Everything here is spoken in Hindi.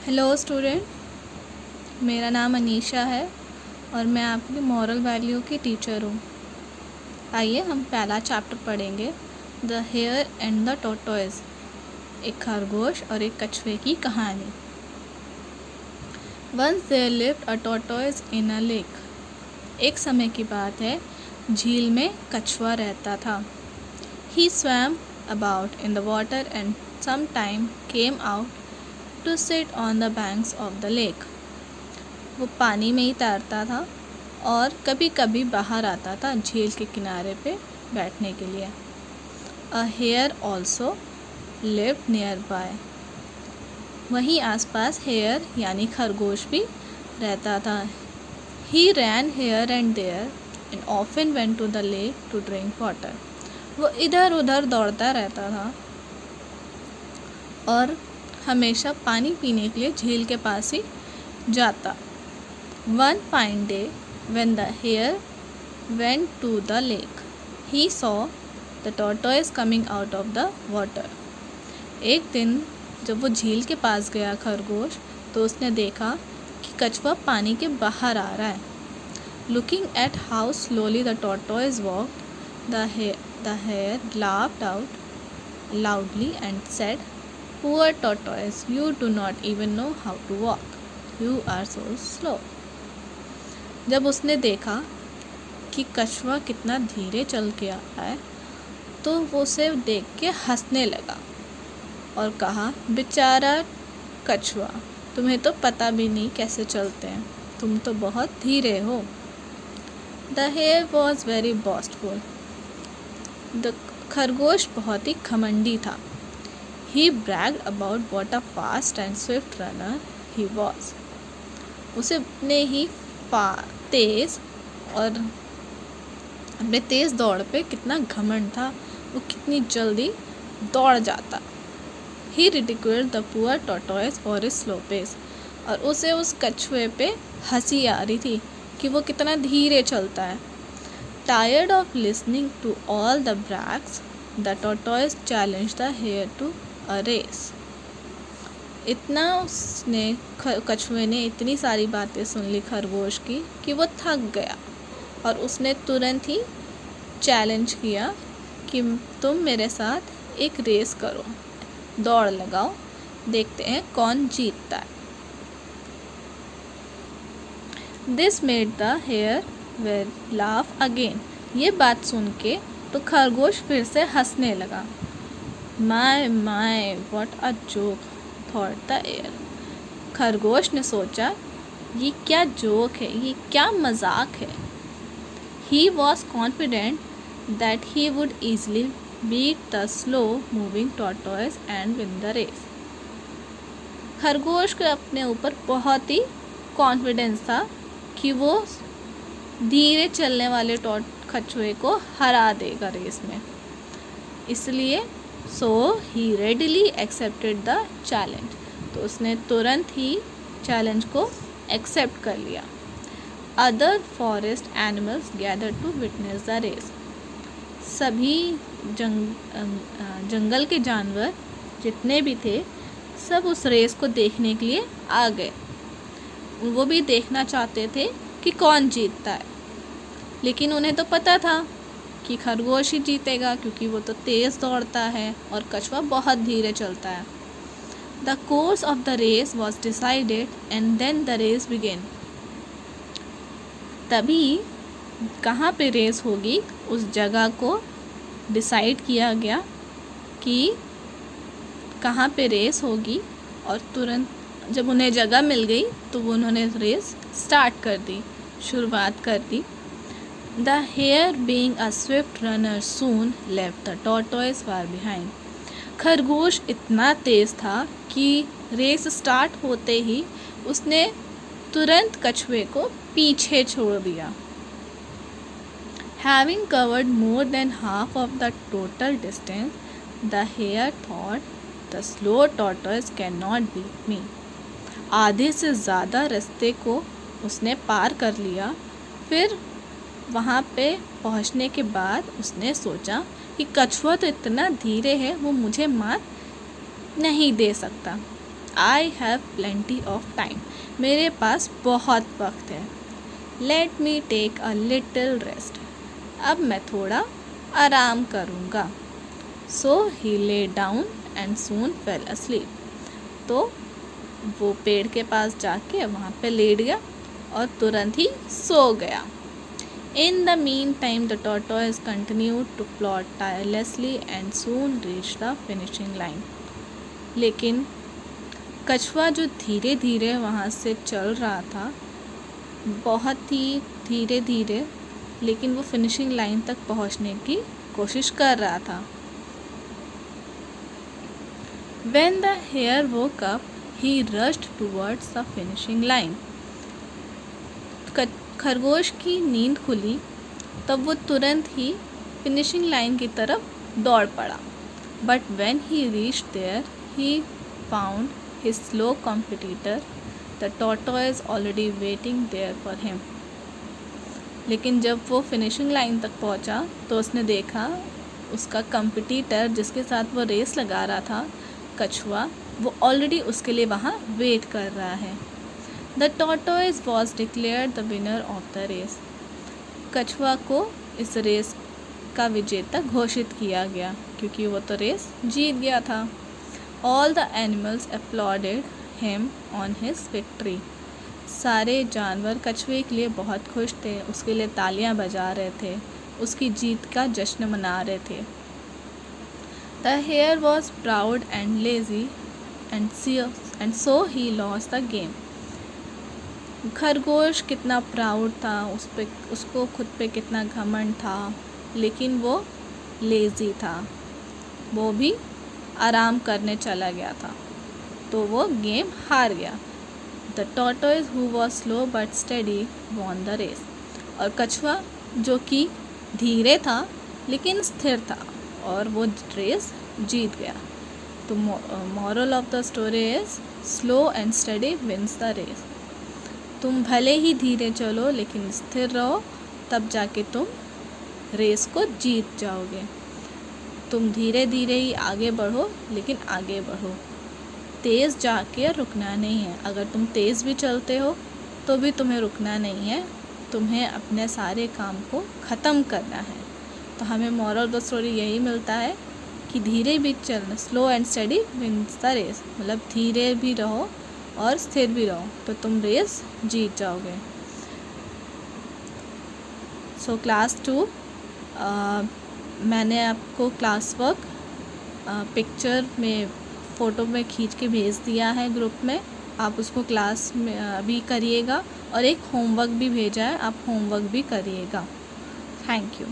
हेलो स्टूडेंट, मेरा नाम अनीशा है और मैं आपकी मॉरल वैल्यू की टीचर हूँ। आइए हम पहला चैप्टर पढ़ेंगे, the hare and the tortoise, एक खरगोश और एक कछुए की कहानी। Once there lived a tortoise in a lake. एक समय की बात है, झील में कछुआ रहता था। ही swam about in the water and sometime came out to sit on the banks of the lake. वो पानी में ही तैरता था और कभी कभी बाहर आता था झील के किनारे पे बैठने के लिए। A hare also lived nearby. वहीं आसपास हेयर यानी खरगोश भी रहता था। He ran here and there and often went to the lake to drink water. वो इधर उधर दौड़ता रहता था और हमेशा पानी पीने के लिए झील के पास ही जाता। One fine day, when the hare went to the lake, he saw the tortoise coming out of the water. एक दिन जब वो झील के पास गया खरगोश, तो उसने देखा कि कछुआ पानी के बाहर आ रहा है। Looking at how slowly the tortoise walked, the hare laughed out loudly and said, "Poor tortoise, you do not even know how to walk. You are so slow." जब उसने देखा कि कछुआ कितना धीरे चल के आ रहा है, तो वो उसे देख के हंसने लगा और कहा, बेचारा कछुआ, तुम्हें तो पता भी नहीं कैसे चलते हैं, तुम तो बहुत धीरे हो। The hare was very boastful. The खरगोश बहुत ही घमंडी था। He bragged about what a fast and swift runner he was. उसे अपने ही तेज़ और अपने तेज़ दौड़ पे कितना घमंड था, वो कितनी जल्दी दौड़ जाता। He ridiculed the poor tortoise for his slow pace. और उसे उस कछुए पे हंसी आ रही थी कि वो कितना धीरे चलता है। Tired of listening to all the brags, the tortoise challenged the hare to a race. इतना उसने कछुए ने इतनी सारी बातें सुन ली खरगोश की कि वो थक गया और उसने तुरंत ही चैलेंज किया कि तुम मेरे साथ एक रेस करो, दौड़ लगाओ, देखते हैं कौन जीतता है। This made the hare laugh again. ये बात सुन के तो खरगोश फिर से हंसने लगा। My my what a joke thought the air. खरगोश ने सोचा, ये क्या जोक है, ये क्या मजाक है। He was confident that he would easily beat the slow moving tortoise and win the race. खरगोश को अपने ऊपर बहुत ही कॉन्फिडेंस था कि वो धीरे चलने वाले कछुए को हरा देगा रेस में। इसलिए he readily accepted the challenge. तो उसने तुरंत ही चैलेंज को एक्सेप्ट कर लिया। Other forest animals gather to witness the race. सभी जंगल के जानवर जितने भी थे, सब उस रेस को देखने के लिए आ गए। वो भी देखना चाहते थे कि कौन जीतता है, लेकिन उन्हें तो पता था कि खरगोश ही जीतेगा, क्योंकि वो तो तेज़ दौड़ता है और कछुआ बहुत धीरे चलता है। The course of the race was decided and then the race began. तभी कहाँ पे रेस होगी, उस जगह को डिसाइड किया गया कि कहाँ पे रेस होगी, और तुरंत जब उन्हें जगह मिल गई तो उन्होंने रेस स्टार्ट कर दी, शुरुआत कर दी। The hare, being a swift runner, soon left the tortoise far behind. खरगोश इतना तेज़ था कि रेस स्टार्ट होते ही उसने तुरंत कछुए को पीछे छोड़ दिया। Having covered more than half of the total distance, the hare thought, the slow tortoise cannot beat me. आधे से ज़्यादा रास्ते को उसने पार कर लिया। फिर वहाँ पे पहुँचने के बाद उसने सोचा कि कछुआ तो इतना धीरे है, वो मुझे मात नहीं दे सकता। I have plenty of time, मेरे पास बहुत वक्त है। Let me take a little rest, अब मैं थोड़ा आराम करूँगा। So he lay down and soon fell asleep, तो वो पेड़ के पास जाके वहाँ पे लेट गया और तुरंत ही सो गया। In the meantime, the tortoise continued to plod tirelessly and soon reached the finishing line. लेकिन कछुआ जो धीरे धीरे वहाँ से चल रहा था, बहुत ही धीरे धीरे, लेकिन वो फिनिशिंग लाइन तक पहुँचने की कोशिश कर रहा था। When the hare woke up, he rushed towards the finishing line. खरगोश की नींद खुली तब वो तुरंत ही फिनिशिंग लाइन की तरफ दौड़ पड़ा। But when he reached there he found his slow competitor the tortoise already waiting there for him. लेकिन जब वो फिनिशिंग लाइन तक पहुंचा तो उसने देखा उसका कॉम्पिटिटर जिसके साथ वो रेस लगा रहा था, कछुआ, वो ऑलरेडी उसके लिए वहाँ वेट कर रहा है। The tortoise was declared the winner of the race. कछुआ को इस रेस का विजेता घोषित किया गया क्योंकि वो तो रेस जीत गया था। All the animals uploaded him on his victory. सारे जानवर कछुए के लिए बहुत खुश थे, उसके लिए तालियां बजा रहे थे, उसकी जीत का जश्न मना रहे थे। The hare was proud and lazy and so he lost the game. खरगोश कितना प्राउड था, उसको खुद पे कितना घमंड था, लेकिन वो लेज़ी था, वो भी आराम करने चला गया था, तो वो गेम हार गया। The tortoise who was slow but steady won the race. और कछुआ जो कि धीरे था लेकिन स्थिर था और वो रेस जीत गया। तो moral of the story is slow and steady wins the race. तुम भले ही धीरे चलो लेकिन स्थिर रहो, तब जाके तुम रेस को जीत जाओगे। तुम धीरे धीरे ही आगे बढ़ो लेकिन आगे बढ़ो, तेज़ जाके रुकना नहीं है। अगर तुम तेज़ भी चलते हो तो भी तुम्हें रुकना नहीं है, तुम्हें अपने सारे काम को ख़त्म करना है। तो हमें मॉरल ऑफ द स्टोरी यही मिलता है कि धीरे भी चलना, slow and steady wins the race, मतलब धीरे भी रहो और स्थिर भी रहो तो तुम रेस जीत जाओगे। सो क्लास 2 मैंने आपको क्लास वर्क पिक्चर में फ़ोटो में खींच के भेज दिया है ग्रुप में, आप उसको क्लास में अभी करिएगा और एक होमवर्क भी भेजा है, आप होमवर्क भी करिएगा। Thank you.